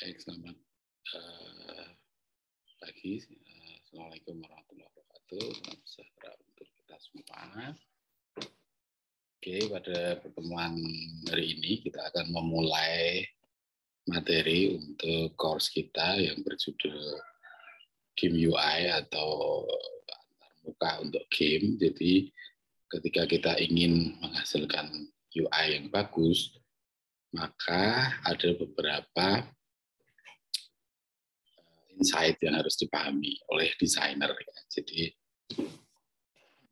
Baik, selamat pagi. Assalamualaikum warahmatullahi wabarakatuh. Salam sejahtera untuk kita semua. Oke, pada pertemuan hari ini kita akan memulai materi untuk course kita yang berjudul Game UI atau antarmuka untuk game. Jadi ketika kita ingin menghasilkan UI yang bagus, maka ada beberapa insight yang harus dipahami oleh desainer. Jadi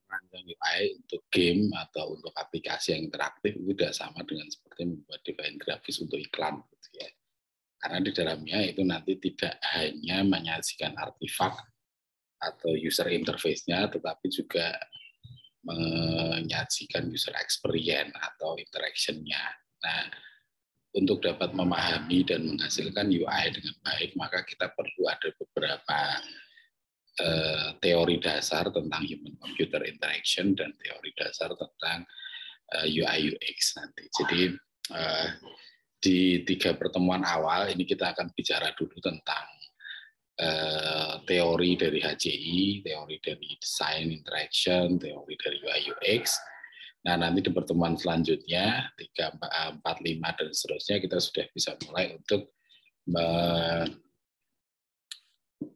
merancang UI untuk game atau untuk aplikasi yang interaktif itu tidak sama dengan seperti membuat desain grafis untuk iklan, gitu ya. Karena di dalamnya itu nanti tidak hanya menyajikan artefak atau user interface-nya, tetapi juga menyajikan user experience atau interaction-nya. Nah, untuk dapat memahami dan menghasilkan UI dengan baik, maka kita perlu ada beberapa teori dasar tentang human computer interaction dan teori dasar tentang UI UX nanti. Jadi di 3 pertemuan awal ini kita akan bicara dulu tentang teori dari HCI, teori dari design interaction, teori dari UI UX. Nah, nanti di pertemuan selanjutnya 3, 4, 5 dan seterusnya kita sudah bisa mulai untuk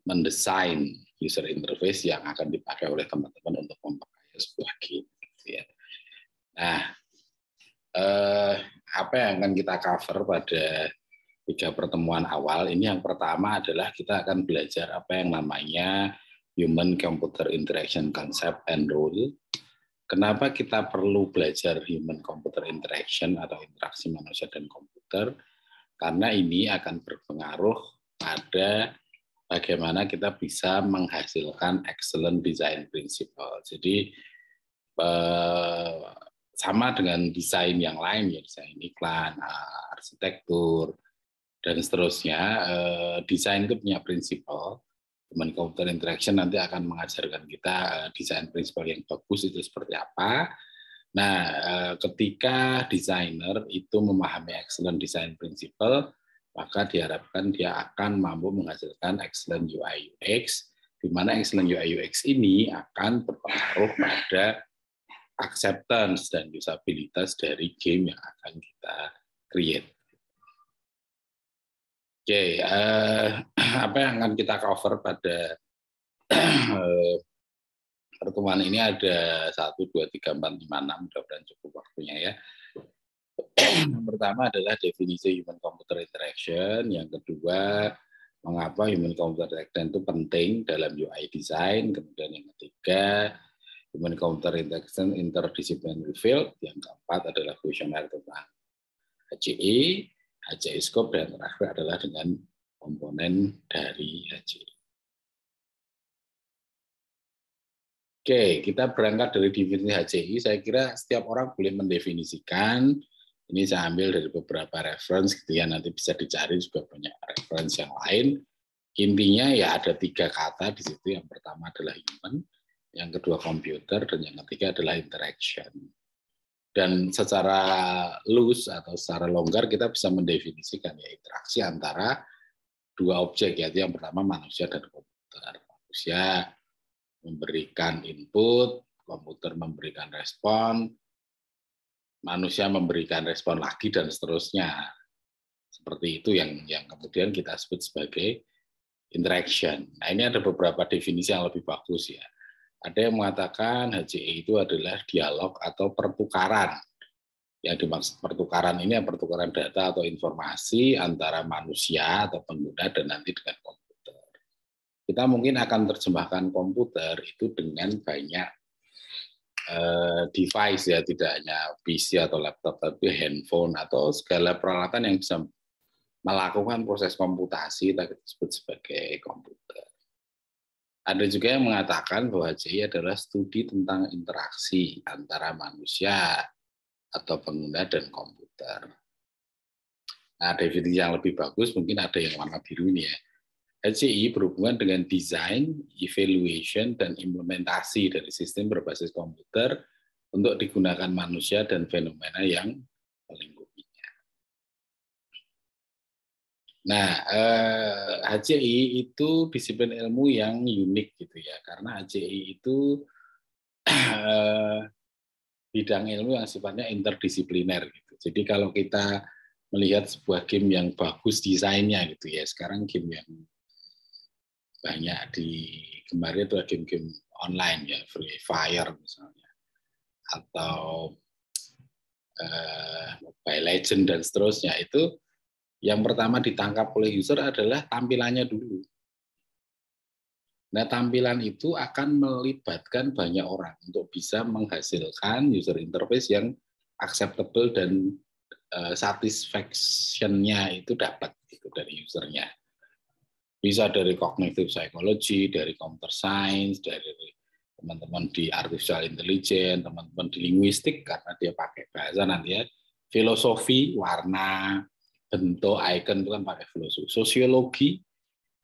mendesain user interface yang akan dipakai oleh teman-teman untuk memperkaya sebuah game. Gitu ya. Nah, apa yang akan kita cover pada 3 pertemuan awal ini? Yang pertama adalah kita akan belajar apa yang namanya human computer interaction concept and rule. Kenapa kita perlu belajar human computer interaction atau interaksi manusia dan komputer? Karena ini akan berpengaruh pada bagaimana kita bisa menghasilkan excellent design principle. Jadi sama dengan desain yang lain, ya desain iklan, arsitektur, dan seterusnya. Desain itu punya prinsipal. Human computer interaction nanti akan mengajarkan kita desain prinsipal yang bagus itu seperti apa. Nah, ketika desainer itu memahami excellent design principle, maka diharapkan dia akan mampu menghasilkan excellent UI UX, di mana excellent UI UX ini akan berpengaruh pada acceptance dan usabilitas dari game yang akan kita create. Oke, apa yang akan kita cover pada pertemuan ini ada 1, 2, 3, 4, 5, 6, mudah-mudahan cukup waktunya ya. Yang pertama adalah definisi human computer interaction, yang kedua mengapa human computer interaction itu penting dalam UI design, kemudian yang ketiga human computer interaction interdisciplinary field, yang keempat adalah kuesioner tentang HCI, HCI scope, dan terakhir adalah dengan komponen dari HCI. Oke, kita berangkat dari definisi HCI. Saya kira setiap orang boleh mendefinisikan. Ini saya ambil dari beberapa reference, gitu ya. Nanti bisa dicari juga banyak reference yang lain. Intinya ya ada 3 kata di situ. Yang pertama adalah human, yang kedua computer, dan yang ketiga adalah interaction. Dan secara loose atau secara longgar kita bisa mendefinisikan ya interaksi antara 2 objek, yaitu yang pertama manusia dan komputer. Manusia memberikan input, komputer memberikan respon, manusia memberikan respon lagi, dan seterusnya. Seperti itu yang kemudian kita sebut sebagai interaction. Nah, ini ada beberapa definisi yang lebih bagus ya. Ada yang mengatakan HCI itu adalah dialog atau pertukaran. Yang dimaksud pertukaran ini pertukaran data atau informasi antara manusia atau pengguna dan nanti dengan komputer. Kita mungkin akan terjemahkan komputer itu dengan banyak device ya, tidak hanya PC atau laptop, tapi handphone atau segala peralatan yang bisa melakukan proses komputasi kita sebut sebagai komputer. Ada juga yang mengatakan bahwa HCI adalah studi tentang interaksi antara manusia atau pengguna dan komputer. Nah, definisi yang lebih bagus mungkin ada yang warna biru ini ya. HCI berhubungan dengan desain, evaluation, dan implementasi dari sistem berbasis komputer untuk digunakan manusia dan fenomena yang melingkupinya. Nah, HCI itu disiplin ilmu yang unik gitu ya, karena HCI itu bidang ilmu yang sifatnya interdisipliner gitu. Jadi kalau kita melihat sebuah game yang bagus desainnya gitu ya, sekarang game yang banyak digemari itu game-game online ya, Free Fire misalnya, atau Mobile Legend dan seterusnya, itu yang pertama ditangkap oleh user adalah tampilannya dulu. Nah, tampilan itu akan melibatkan banyak orang untuk bisa menghasilkan user interface yang acceptable dan satisfaction-nya itu dapat gitu dari usernya. Bisa dari cognitive psychology, dari computer science, dari teman-teman di artificial intelligence, teman-teman di linguistik karena dia pakai bahasa nanti ya, filosofi, warna, bentuk, icon itu kan pakai filosofi. Sosiologi,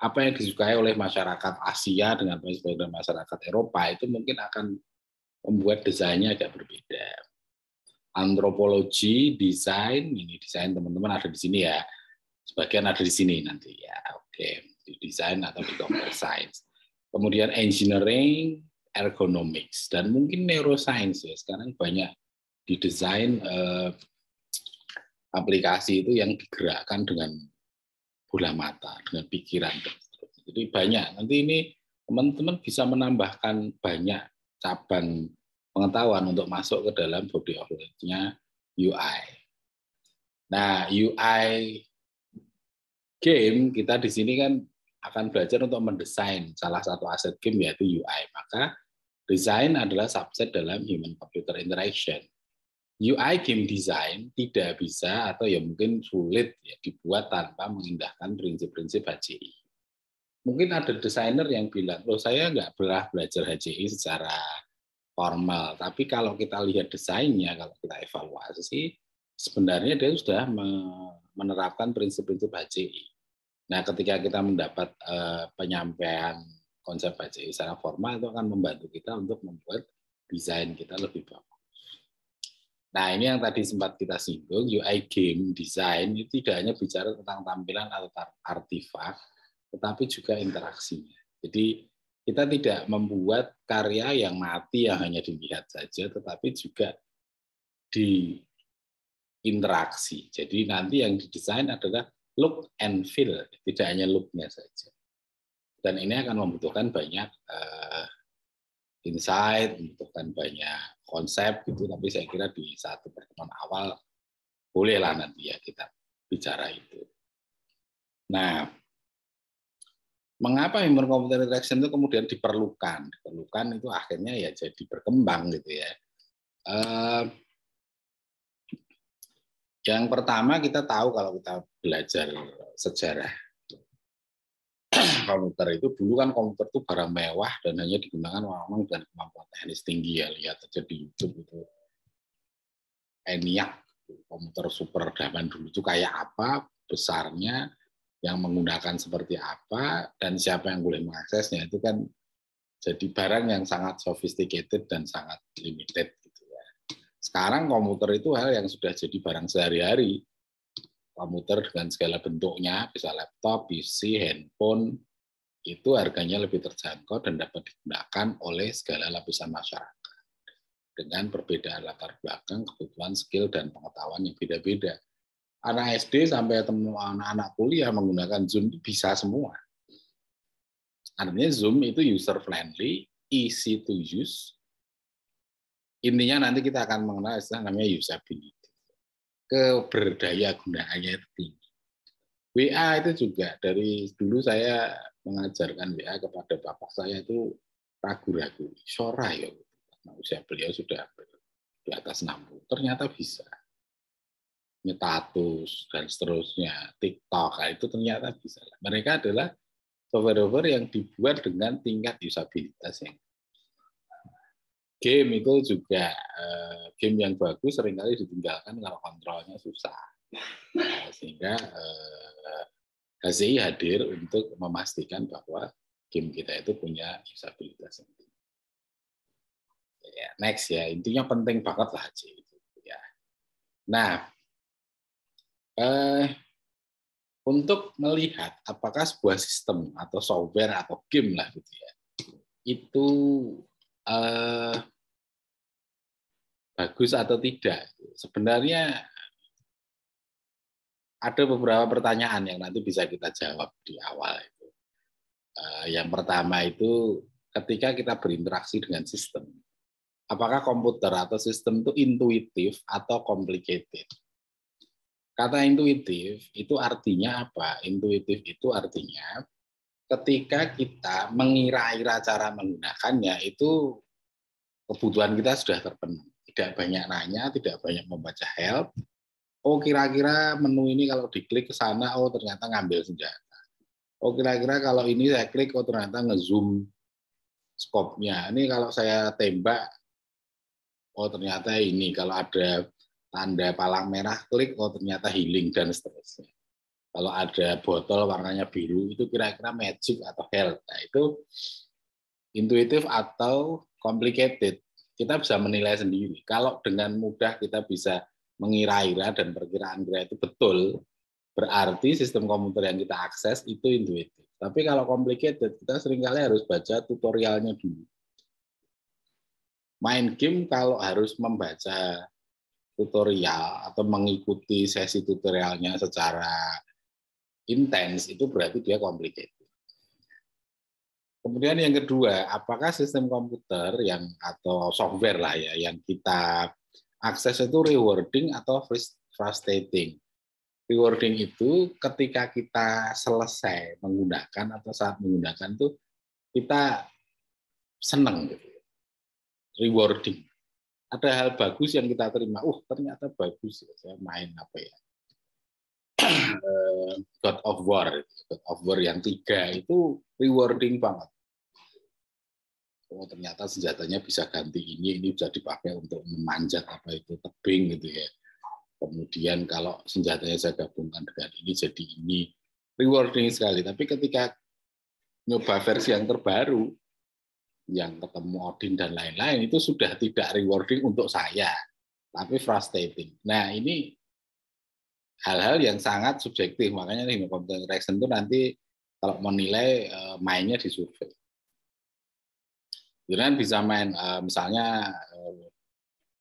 apa yang disukai oleh masyarakat Asia dengan masyarakat Eropa itu mungkin akan membuat desainnya agak berbeda. Antropologi, desain, ini desain teman-teman ada di sini ya, sebagian ada di sini nanti ya, oke, di desain atau di computer science. Kemudian engineering, ergonomics, dan mungkin neuroscience ya, sekarang banyak di desain aplikasi itu yang digerakkan dengan bola mata, dengan pikiran. Jadi banyak, nanti ini teman-teman bisa menambahkan banyak cabang pengetahuan untuk masuk ke dalam body of knowledge-nya UI. Nah, UI game kita di sini kan akan belajar untuk mendesain salah satu aset game yaitu UI. Maka desain adalah subset dalam human computer interaction. UI game design tidak bisa atau ya mungkin sulit ya dibuat tanpa mengindahkan prinsip-prinsip HCI. Mungkin ada desainer yang bilang, loh saya nggak pernah belajar HCI secara formal, tapi kalau kita lihat desainnya, kalau kita evaluasi, sebenarnya dia sudah menerapkan prinsip-prinsip HCI. Nah, ketika kita mendapat penyampaian konsep HCI secara formal, itu akan membantu kita untuk membuat desain kita lebih bagus. Nah, ini yang tadi sempat kita singgung, UI game design itu tidak hanya bicara tentang tampilan atau artifak, tetapi juga interaksinya. Jadi kita tidak membuat karya yang mati yang hanya dilihat saja, tetapi juga diinteraksi. Jadi nanti yang didesain adalah look and feel, tidak hanya look-nya saja. Dan ini akan membutuhkan banyak insight, membutuhkan banyak konsep gitu. Tapi saya kira di satu pertemuan awal bolehlah nanti ya kita bicara itu. Nah, mengapa human computer interaction itu kemudian diperlukan? Diperlukan itu akhirnya ya jadi berkembang gitu ya. Yang pertama kita tahu kalau kita belajar sejarah komputer itu, dulu kan komputer itu barang mewah dan hanya digunakan orang-orang dengan kemampuan teknis tinggi ya. Lihat aja di YouTube itu ENIAC, komputer super zaman dulu itu kayak apa, besarnya, yang menggunakan seperti apa, dan siapa yang boleh mengaksesnya, itu kan jadi barang yang sangat sophisticated dan sangat limited gitu ya. Sekarang komputer itu hal yang sudah jadi barang sehari-hari. Komputer dengan segala bentuknya, bisa laptop, PC, handphone, itu harganya lebih terjangkau dan dapat digunakan oleh segala lapisan masyarakat dengan perbedaan latar belakang, kebutuhan, skill, dan pengetahuan yang beda-beda. Anak SD sampai anak-anak kuliah menggunakan Zoom bisa semua. Artinya Zoom itu user friendly, easy to use. Intinya nanti kita akan mengenal istilah namanya usability. Keberdaya gunaannya itu tinggi. WA itu juga dari dulu saya mengajarkan WA kepada bapak saya itu ragu-ragu. Sora ya, nah, usia beliau sudah di atas 60. Ternyata bisa. Nyetatus dan seterusnya, TikTok, itu ternyata bisa. Mereka adalah software-software yang dibuat dengan tingkat usabilitas yang game itu juga game yang bagus seringkali ditinggalkan kalau kontrolnya susah. Sehingga HCI hadir untuk memastikan bahwa game kita itu punya usabilitas yang tinggi. Ya, next ya, intinya penting banget lah HCI itu ya. Nah, untuk melihat apakah sebuah sistem atau software atau game lah gitu ya, itu bagus atau tidak. Sebenarnya ada beberapa pertanyaan yang nanti bisa kita jawab di awal itu. Yang pertama itu ketika kita berinteraksi dengan sistem, apakah komputer atau sistem itu intuitif atau complicated? Kata intuitif itu artinya apa? Intuitif itu artinya ketika kita mengira-ira cara menggunakannya itu kebutuhan kita sudah terpenuhi. Tidak banyak nanya, tidak banyak membaca help. Oh kira-kira menu ini kalau diklik ke sana, oh ternyata ngambil senjata. Oh kira-kira kalau ini saya klik, oh ternyata ngezoom scope-nya. Ini kalau saya tembak, oh ternyata ini kalau ada tanda palang merah klik, oh ternyata healing dan seterusnya. Kalau ada botol warnanya biru itu kira-kira magic atau health. Nah, itu intuitif atau complicated. Kita bisa menilai sendiri. Kalau dengan mudah kita bisa mengira-ira dan perkiraan kira itu betul, berarti sistem komputer yang kita akses itu intuitif. Tapi kalau complicated, kita seringkali harus baca tutorialnya dulu. Main game kalau harus membaca tutorial atau mengikuti sesi tutorialnya secara intens, itu berarti dia complicated. Kemudian yang kedua, apakah sistem komputer yang atau software lah ya yang kita akses itu rewarding atau frustrating? Rewarding itu ketika kita selesai menggunakan atau saat menggunakan tuh kita seneng gitu. Rewarding. Ada hal bagus yang kita terima. Ternyata bagus ya. Saya main apa ya? God of War. God of War yang 3 itu rewarding banget. Oh ternyata senjatanya bisa ganti ini bisa dipakai untuk memanjat apa itu tebing gitu ya. Kemudian kalau senjatanya saya gabungkan dengan ini jadi ini rewarding sekali. Tapi ketika nyoba versi yang terbaru, yang ketemu Odin dan lain-lain itu sudah tidak rewarding untuk saya, tapi frustrating. Nah ini hal-hal yang sangat subjektif, makanya nih computer interaction itu nanti kalau menilai mainnya di survei. Jadi bisa main misalnya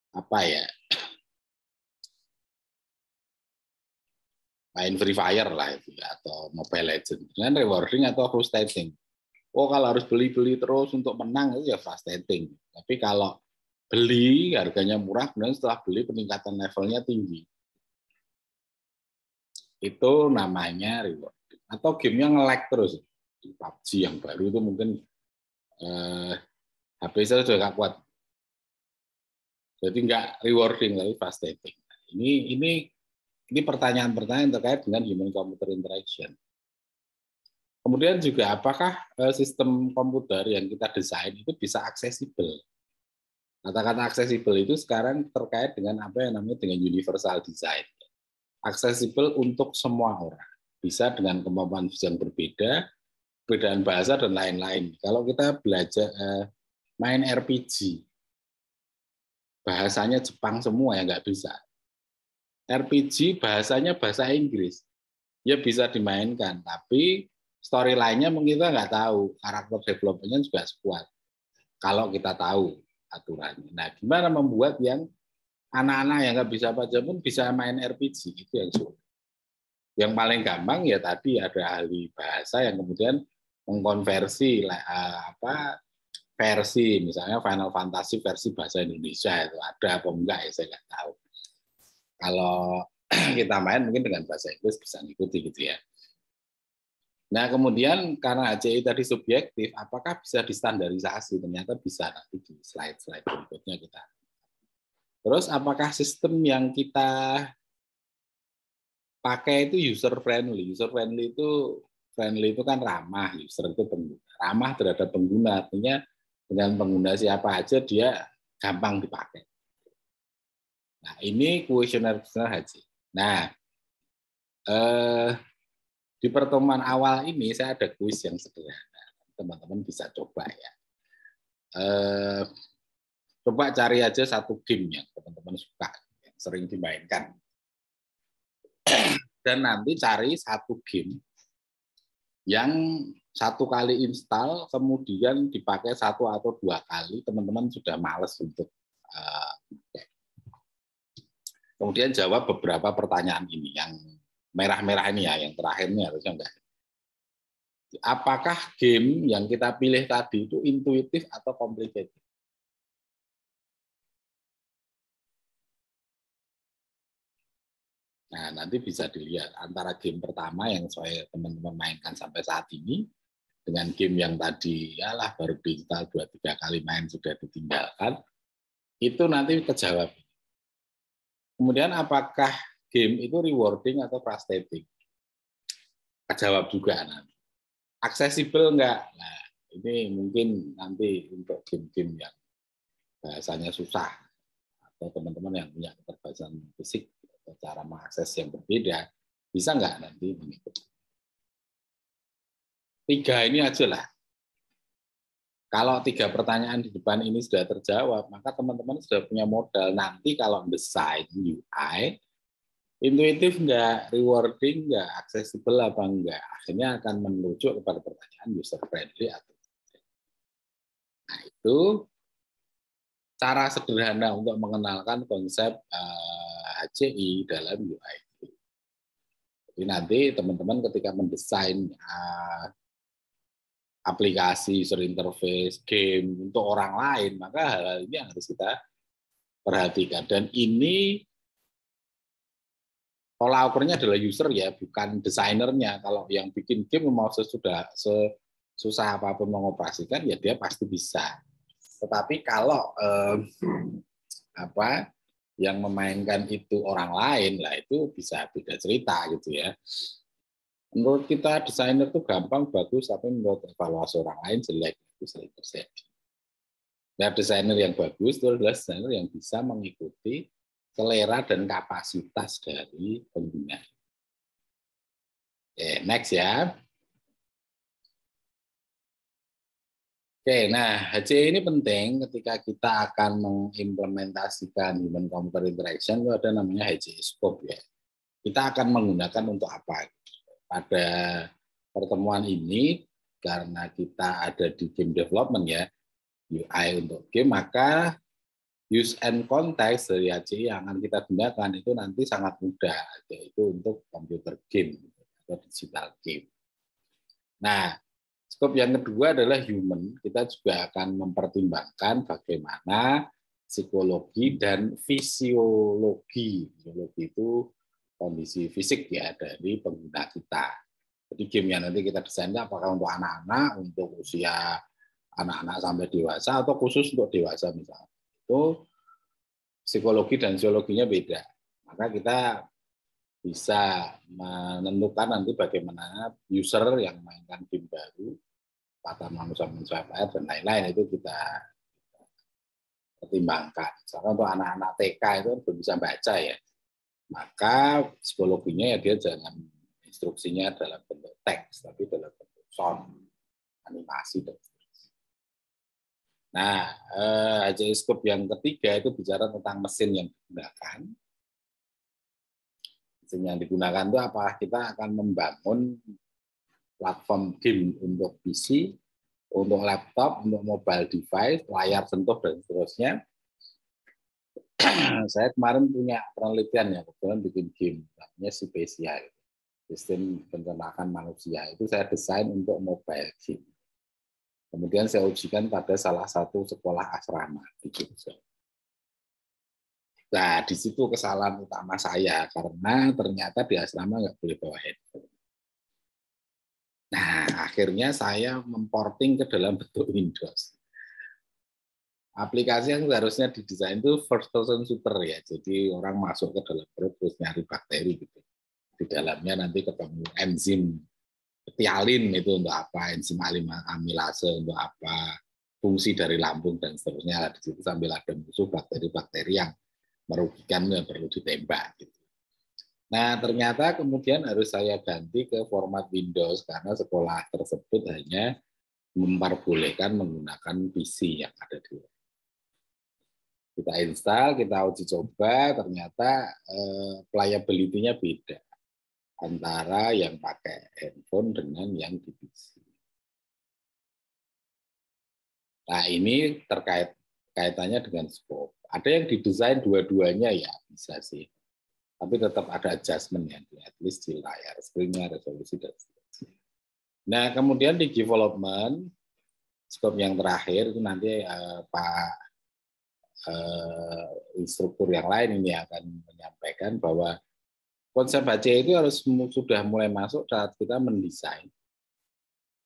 apa ya, main Free Fire lah itu ya, atau Mobile Legends dengan rewarding atau frustrating. Oh kalau harus beli-beli terus untuk menang itu ya frustrating. Tapi kalau beli harganya murah, kemudian setelah beli peningkatan levelnya tinggi, itu namanya rewarding. Atau gamenya nge-lag terus di PUBG yang baru itu mungkin HP saya sudah nggak kuat. Jadi nggak rewarding, tapi frustrating. Ini pertanyaan-pertanyaan terkait dengan human computer interaction. Kemudian juga apakah sistem komputer yang kita desain itu bisa aksesibel? Kata-kata aksesibel itu sekarang terkait dengan apa yang namanya dengan universal design. Aksesibel untuk semua orang. Bisa dengan kemampuan yang berbeda, perbedaan bahasa dan lain-lain. Kalau kita belajar main RPG, bahasanya Jepang semua ya nggak bisa. RPG bahasanya bahasa Inggris, ya bisa dimainkan, tapi storyline-nya mungkin kita nggak tahu, karakter development-nya juga kuat. Kalau kita tahu aturannya. Nah, gimana membuat yang anak-anak yang nggak bisa baca pun bisa main RPG, itu yang sulit. Yang paling gampang ya tadi ada ahli bahasa yang kemudian mengkonversi versi, misalnya Final Fantasy versi bahasa Indonesia itu ada apa enggak ya saya nggak tahu. Kalau kita main mungkin dengan bahasa Inggris bisa ngikuti gitu ya. Nah kemudian karena HCI tadi subjektif, apakah bisa distandarisasi? Ternyata bisa, nanti di slide-slide berikutnya kita. Terus apakah sistem yang kita pakai itu user friendly? User friendly itu kan ramah, user itu pengguna. Ramah terhadap pengguna, artinya dengan pengguna siapa aja dia gampang dipakai. Nah ini kuesioner HCI. Nah di pertemuan awal ini saya ada kuis yang sederhana, teman-teman bisa coba ya. Coba cari aja satu game yang teman-teman suka, yang sering dimainkan. Dan nanti cari satu game yang satu kali install, kemudian dipakai 1 atau 2 kali, teman-teman sudah males untuk kemudian jawab beberapa pertanyaan ini. Yang merah-merah ini ya, yang terakhir ini harusnya enggak. Apakah game yang kita pilih tadi itu intuitif atau complicated? Nah, nanti bisa dilihat antara game pertama yang saya teman-teman mainkan sampai saat ini dengan game yang tadi yalah baru diinstal 2-3 kali main sudah ditinggalkan, itu nanti kejawab. Kemudian apakah game itu rewarding atau frustrating? Kejawab juga nanti. Aksesibel enggak? Nah, ini mungkin nanti untuk game-game yang bahasanya susah atau teman-teman yang punya keterbatasan fisik atau cara mengakses yang berbeda, bisa enggak nanti mengikuti? 3 ini aja lah. Kalau 3 pertanyaan di depan ini sudah terjawab, maka teman-teman sudah punya modal. Nanti kalau desain UI, intuitif enggak, rewarding enggak, accessible apa enggak, akhirnya akan menuju kepada pertanyaan user friendly atau tidak. Nah, itu cara sederhana untuk mengenalkan konsep HCI dalam UI. Jadi nanti teman-teman ketika mendesain aplikasi, user interface, game untuk orang lain, maka hal-hal ini harus kita perhatikan. Dan ini pola ukurnya adalah user ya, bukan desainernya. Kalau yang bikin game mau sesusah apapun mengoperasikan, ya dia pasti bisa. Tetapi kalau yang memainkan itu orang lain, lah itu bisa beda cerita gitu ya. Menurut kita desainer itu gampang, bagus, tapi menurut evaluasi orang lain jelek, itu sering terjadi. Nah, desainer yang bagus itu adalah desainer yang bisa mengikuti selera dan kapasitas dari pengguna. Oke, next ya. Oke, nah HCI ini penting ketika kita akan mengimplementasikan human computer interaction, itu ada namanya HCI scope ya. Kita akan menggunakan untuk apa? Pada pertemuan ini, karena kita ada di game development ya, UI untuk game, maka use and context dari HCI yang akan kita gunakan itu nanti sangat mudah, yaitu untuk computer game atau digital game. Nah, skop yang kedua adalah human. Kita juga akan mempertimbangkan bagaimana psikologi dan fisiologi. Fisiologi itu kondisi fisik ya dari pengguna kita. Jadi game yang nanti kita desain apakah untuk anak-anak, untuk usia anak-anak sampai dewasa, atau khusus untuk dewasa misalnya. Itu psikologi dan fisiologinya beda. Maka kita bisa menentukan nanti bagaimana user yang mainkan game baru, kata manusia swipe air dan lain-lain itu kita pertimbangkan. Misalkan untuk anak-anak TK itu belum bisa baca ya, maka psikologinya ya dia jangan instruksinya dalam bentuk teks, tapi dalam bentuk sound, animasi dan seterusnya. Nah, HCI scope yang ketiga itu bicara tentang mesin yang digunakan. Mesin yang digunakan itu apakah kita akan membangun platform game untuk PC, untuk laptop, untuk mobile device, layar sentuh dan seterusnya. Saya kemarin punya penelitian ya, kebetulan bikin game, namanya Sipecia, sistem pencernaan manusia. Itu saya desain untuk mobile game. Kemudian saya ujikan pada salah satu sekolah asrama di Jogja. Nah, di situ kesalahan utama saya, karena ternyata di asrama nggak boleh bawa handphone. Nah, akhirnya saya memporting ke dalam bentuk Windows. Aplikasi yang seharusnya didesain itu first person shooter ya, jadi orang masuk ke dalam perut terus nyari bakteri gitu. Di dalamnya nanti ketemu enzim tialin itu untuk apa, enzim amilase untuk apa, fungsi dari lambung dan seterusnya. Di situ sambil ada musuh bakteri-bakteri yang merugikan yang perlu ditembak gitu. Nah, ternyata kemudian harus saya ganti ke format Windows karena sekolah tersebut hanya memperbolehkan menggunakan PC yang ada di luar. Kita install, kita uji coba, ternyata playability-nya beda. antara yang pakai handphone dengan yang di PC. Nah, ini kaitannya dengan scope. Ada yang didesain dua-duanya ya bisa sih. Tapi tetap ada adjustment ya, at least di layar screen-nya, resolusi dan seterusnya. Nah, kemudian di development, scope yang terakhir itu nanti Pak instruktur yang lain ini akan menyampaikan bahwa konsep HCI itu harus sudah mulai masuk saat kita mendesain.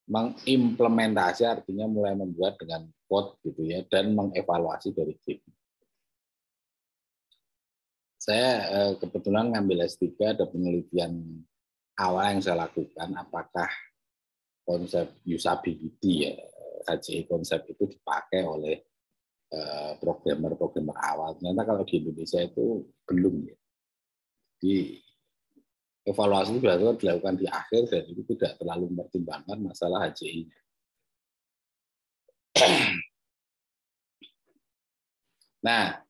Mengimplementasi artinya mulai membuat dengan code gitu ya, dan mengevaluasi dari tim. Saya kebetulan ngambil S3, ada penelitian awal yang saya lakukan, apakah konsep usability ya, HCI konsep itu dipakai oleh programmer-programmer awal. Ternyata kalau di Indonesia itu belum ya. Di evaluasi biasanya dilakukan di akhir dan itu tidak terlalu mempertimbangkan masalah HCI-nya. Nah,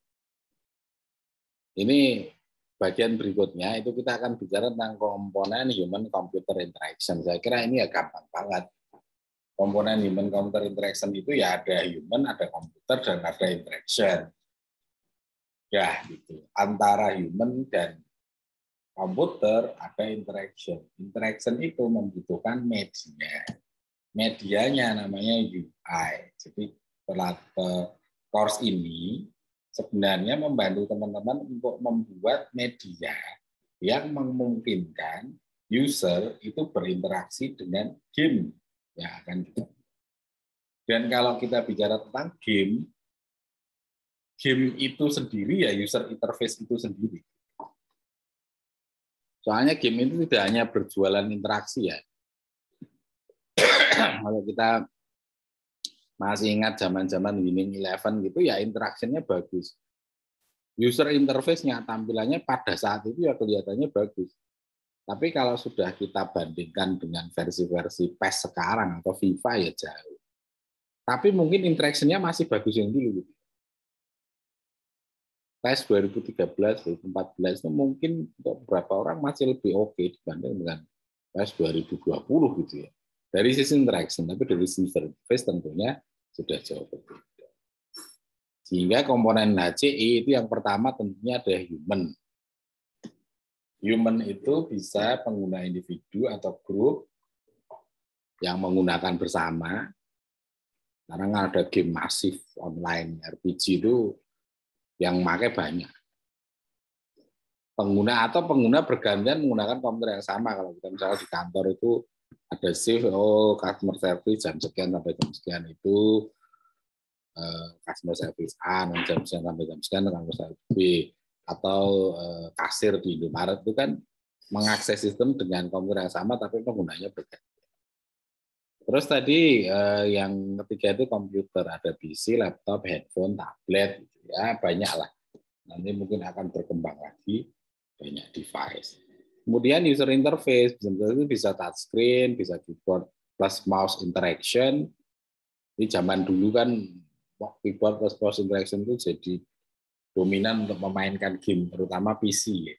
ini bagian berikutnya itu kita akan bicara tentang komponen human computer interaction. Saya kira ini ya gampang banget. Komponen human computer interaction itu ya ada human, ada komputer, dan ada interaction. Ya, gitu. Antara human dan komputer ada interaction. Interaction itu membutuhkan media. Medianya namanya UI. Jadi course ini sebenarnya membantu teman-teman untuk membuat media yang memungkinkan user itu berinteraksi dengan game yang akan kita. Dan kalau kita bicara tentang game itu sendiri ya user interface itu sendiri. Soalnya game itu tidak hanya berjualan interaksi ya. Kalau kita masih ingat zaman-zaman Winning Eleven gitu ya, interaksinya bagus. User interface-nya, tampilannya pada saat itu ya kelihatannya bagus. Tapi kalau sudah kita bandingkan dengan versi-versi PES sekarang atau FIFA ya jauh. Tapi mungkin interaction-nya masih bagus yang dulu. PES 2013, 2014 itu mungkin untuk beberapa orang masih lebih oke dibanding dengan PES 2020 gitu ya. Dari sisi interaction, tapi dari sisi interface tentunya sudah jauh berbeda. Sehingga komponen HCI itu yang pertama tentunya ada human. Human itu bisa pengguna individu atau grup yang menggunakan bersama. Karena ada game masif online RPG itu yang pakai banyak. Pengguna bergantian menggunakan komputer yang sama. Kalau kita misalnya di kantor itu ada shift, customer service jam sekian sampai jam sekian itu customer service A, jam sekian sampai jam sekian customer service B, atau kasir di Indomaret itu kan mengakses sistem dengan komputer yang sama tapi penggunanya berbeda. Terus tadi yang ketiga itu komputer, ada PC, laptop, handphone, tablet, gitu ya banyak lah. Nanti mungkin akan berkembang lagi banyak device. Kemudian user interface, itu bisa touchscreen, bisa keyboard plus mouse interaction. Ini zaman dulu kan keyboard plus mouse interaction itu jadi dominan untuk memainkan game, terutama PC.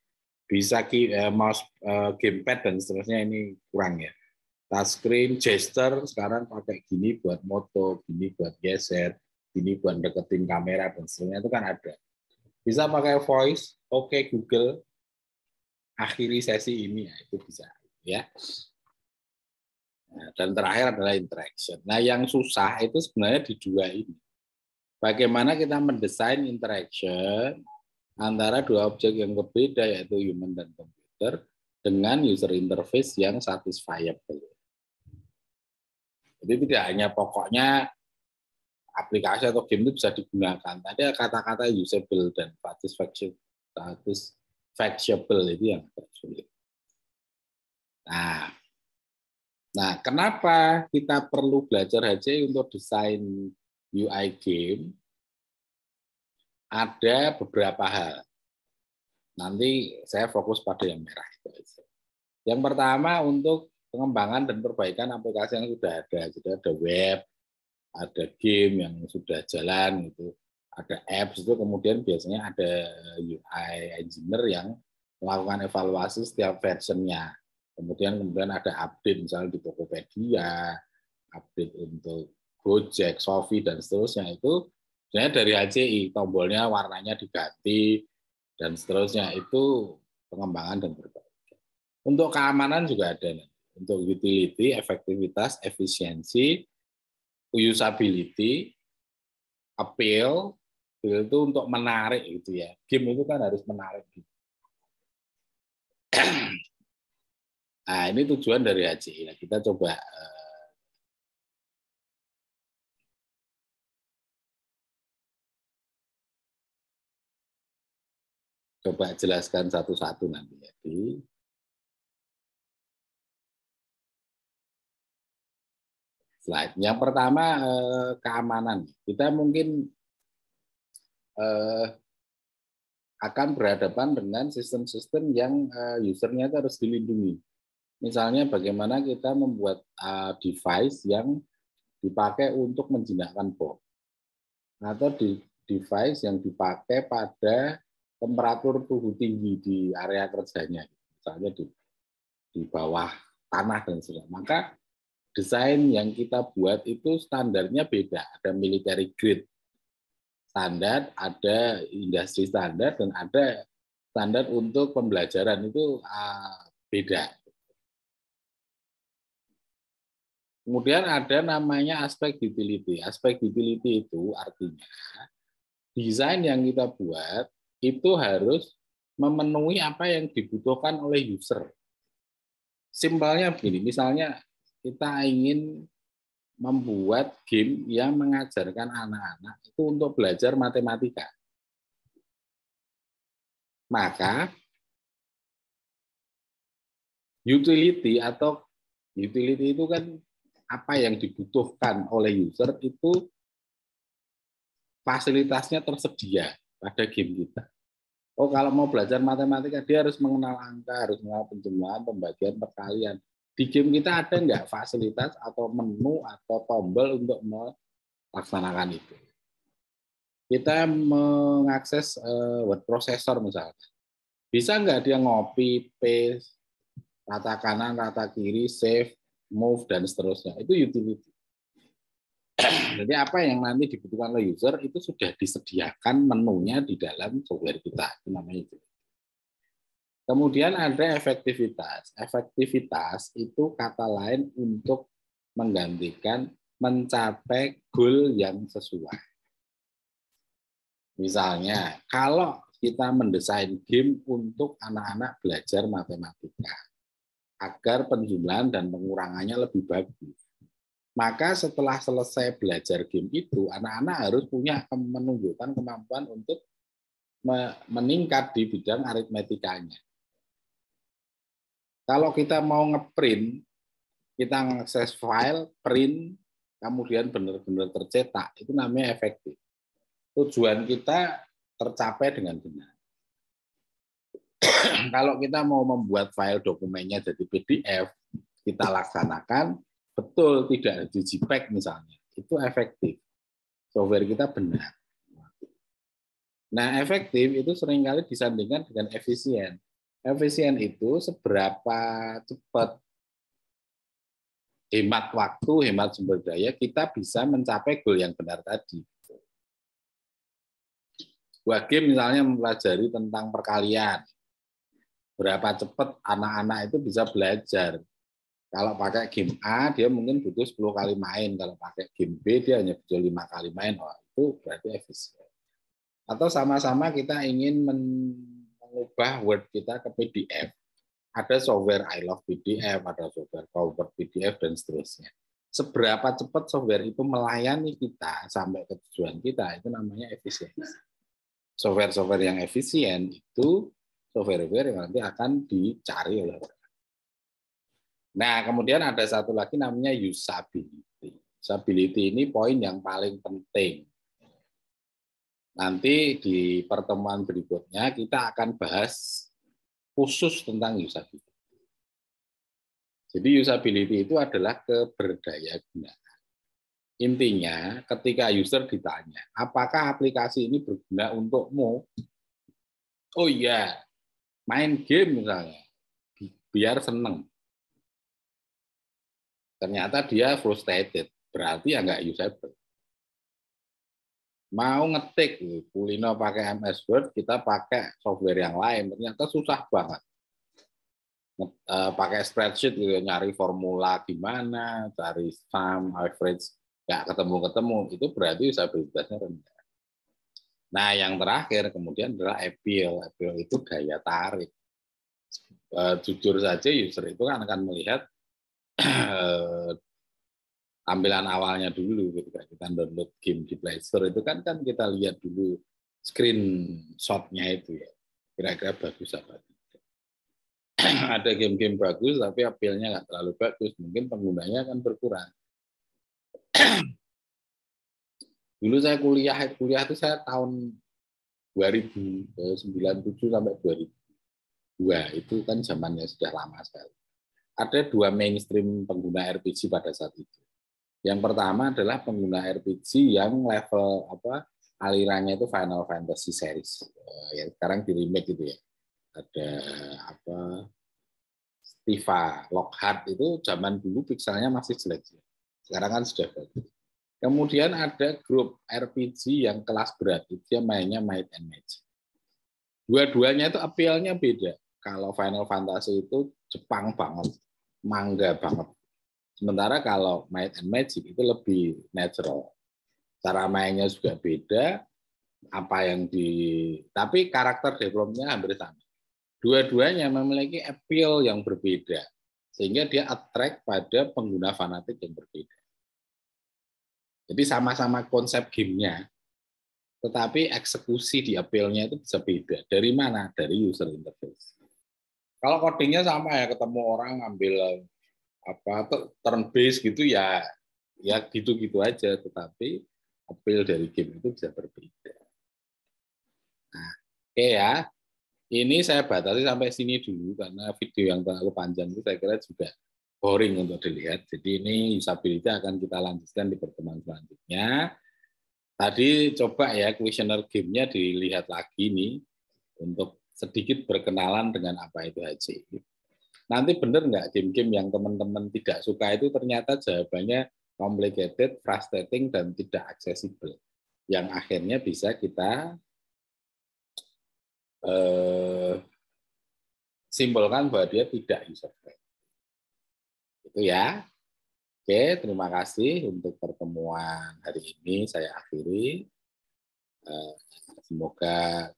Bisa mouse, gamepad dan seterusnya ini kurang ya. Touchscreen, gesture sekarang pakai gini buat moto, gini buat geser, gini buat deketin kamera dan seterusnya itu kan ada. Bisa pakai voice, oke Google, akhiri sesi ini ya itu bisa ya. Nah, dan terakhir adalah interaction. Nah, yang susah itu sebenarnya di dua ini. Bagaimana kita mendesain interaction antara dua objek yang berbeda yaitu human dan komputer dengan user interface yang satisfiable. Jadi tidak hanya pokoknya aplikasi atau game itu bisa digunakan. Tadi kata-kata usable dan satisfactional itu yang sulit. Nah, kenapa kita perlu belajar HCI untuk desain UI game? Ada beberapa hal. Nanti saya fokus pada yang merah itu aja. Yang pertama untuk pengembangan dan perbaikan aplikasi yang sudah ada. Jadi ada web, ada game yang sudah jalan, gitu. Ada apps itu kemudian biasanya ada UI engineer yang melakukan evaluasi setiap versionnya. Kemudian ada update misalnya di Tokopedia, update untuk Gojek, Shopee, dan seterusnya itu sebenarnya dari HCI, tombolnya warnanya diganti, dan seterusnya itu pengembangan dan perbaikan. Untuk keamanan juga ada. Untuk utility, efektivitas, efisiensi, usability, appeal, itu untuk menarik gitu ya. Game itu kan harus menarik. Nah, ini tujuan dari HCI. Kita coba jelaskan satu-satu nanti. Jadi slide. Yang pertama keamanan. Kita mungkin akan berhadapan dengan sistem-sistem yang usernya itu harus dilindungi. Misalnya bagaimana kita membuat device yang dipakai untuk menjinakkan bom, atau device yang dipakai pada temperatur suhu tinggi di area kerjanya, misalnya di bawah tanah dan sebagainya. Maka desain yang kita buat itu standarnya beda, ada military grade standar, ada industri standar, dan ada standar untuk pembelajaran itu beda. Kemudian ada namanya aspek utility. Aspek utility itu artinya desain yang kita buat itu harus memenuhi apa yang dibutuhkan oleh user. Simpelnya begini, misalnya kita ingin membuat game yang mengajarkan anak-anak itu untuk belajar matematika. Maka utility itu kan apa yang dibutuhkan oleh user itu fasilitasnya tersedia pada game kita. Oh, kalau mau belajar matematika dia harus mengenal angka, harus mengenal penjumlahan, pembagian, perkalian. Di game kita ada nggak fasilitas atau menu atau tombol untuk melaksanakan itu? Kita mengakses word processor misalnya. Bisa nggak dia ngopi, paste, rata kanan, rata kiri, save, move, dan seterusnya. Itu utility. Jadi apa yang nanti dibutuhkan oleh user itu sudah disediakan menunya di dalam software kita. Itu namanya itu. Kemudian ada efektivitas. Efektivitas itu kata lain untuk menggantikan mencapai goal yang sesuai. Misalnya, kalau kita mendesain game untuk anak-anak belajar matematika agar penjumlahan dan pengurangannya lebih bagus, maka setelah selesai belajar game itu, anak-anak harus punya menunjukkan kemampuan untuk meningkat di bidang aritmetikanya. Kalau kita mau ngeprint, kita ngakses file, print, kemudian benar-benar tercetak, itu namanya efektif. Tujuan kita tercapai dengan benar. Kalau kita mau membuat file dokumennya jadi PDF, kita laksanakan, betul tidak di JPEG misalnya, itu efektif. Software kita benar. Nah, efektif itu seringkali disandingkan dengan efisien. Efisien itu seberapa cepat, hemat waktu, hemat sumber daya, kita bisa mencapai goal yang benar tadi. Sebuah game misalnya mempelajari tentang perkalian. Berapa cepat anak-anak itu bisa belajar. Kalau pakai game A, dia mungkin butuh 10 kali main. Kalau pakai game B, dia hanya butuh 5 kali main. Oh, itu berarti efisien. Atau sama-sama kita ingin mengubah Word kita ke PDF. Ada software I Love PDF, ada software Convert PDF, dan seterusnya. Seberapa cepat software itu melayani kita sampai ke tujuan kita, itu namanya efisiensi. Software-software yang efisien itu software-software yang nanti akan dicari oleh orang. Nah, kemudian ada satu lagi namanya usability. Usability ini poin yang paling penting. Nanti di pertemuan berikutnya kita akan bahas khusus tentang usability. Jadi usability itu adalah keberdayagunaan. Intinya ketika user ditanya, apakah aplikasi ini berguna untukmu? Oh iya, main game misalnya, biar seneng. ternyata dia frustrated, berarti ya nggak usable. Mau ngetik Kulino pakai MS Word, kita pakai software yang lain, ternyata susah banget. Pakai spreadsheet gitu, nyari formula gimana, cari sum, average, nggak ketemu-ketemu, itu berarti usabilitasnya rendah. Nah, yang terakhir kemudian adalah appeal. Appeal itu daya tarik. Jujur saja user itu kan akan melihat tampilan awalnya dulu ketika kita download game di Play Store itu kan kita lihat dulu screenshot-nya itu ya. Kira-kira bagus apa tidak. Ada game-game bagus tapi appeal-nya nggak terlalu bagus, mungkin penggunanya akan berkurang. Dulu saya kuliah itu saya tahun 2097 sampai 2002, itu kan zamannya sudah lama sekali. Ada dua mainstream pengguna RPG pada saat itu. Yang pertama adalah pengguna RPG yang level alirannya itu Final Fantasy series. Yang sekarang di remake gitu ya. Ada Tifa, Lockhart itu zaman dulu pixelnya masih jelek. Sekarang kan sudah bagus. Kemudian ada grup RPG yang kelas berat, dia mainnya Might and Magic. Dua-duanya itu appeal-nya beda. Kalau Final Fantasy itu Jepang banget, manga banget. Sementara kalau Might and Magic itu lebih natural. Cara mainnya juga beda, tapi karakter development-nya hampir sama. Dua-duanya memiliki appeal yang berbeda, sehingga dia attract pada pengguna fanatik yang berbeda. Jadi sama-sama konsep gamenya, tetapi eksekusi di appeal-nya itu bisa beda. Dari mana? Dari user interface. Kalau codingnya sama ya, ketemu orang ngambil turn based gitu ya gitu-gitu aja, tetapi appeal dari game itu bisa berbeda. Nah, oke ya. Ini saya batasi sampai sini dulu karena video yang terlalu panjang itu saya kira juga boring untuk dilihat. Jadi ini usability akan kita lanjutkan di pertemuan selanjutnya. Tadi coba ya questionnaire game-nya dilihat lagi nih untuk sedikit berkenalan dengan apa itu HCI. Nanti benar nggak game-game yang teman-teman tidak suka itu ternyata jawabannya complicated, frustrating, dan tidak aksesibel. Yang akhirnya bisa kita simpulkan bahwa dia tidak user-friendly. Itu ya. Oke, terima kasih untuk pertemuan hari ini. Saya akhiri. Semoga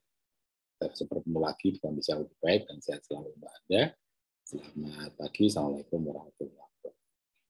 kita bertemu lagi dengan bisa lebih baik dan sehat selalu untuk Anda. Selamat pagi. Assalamualaikum warahmatullahi wabarakatuh.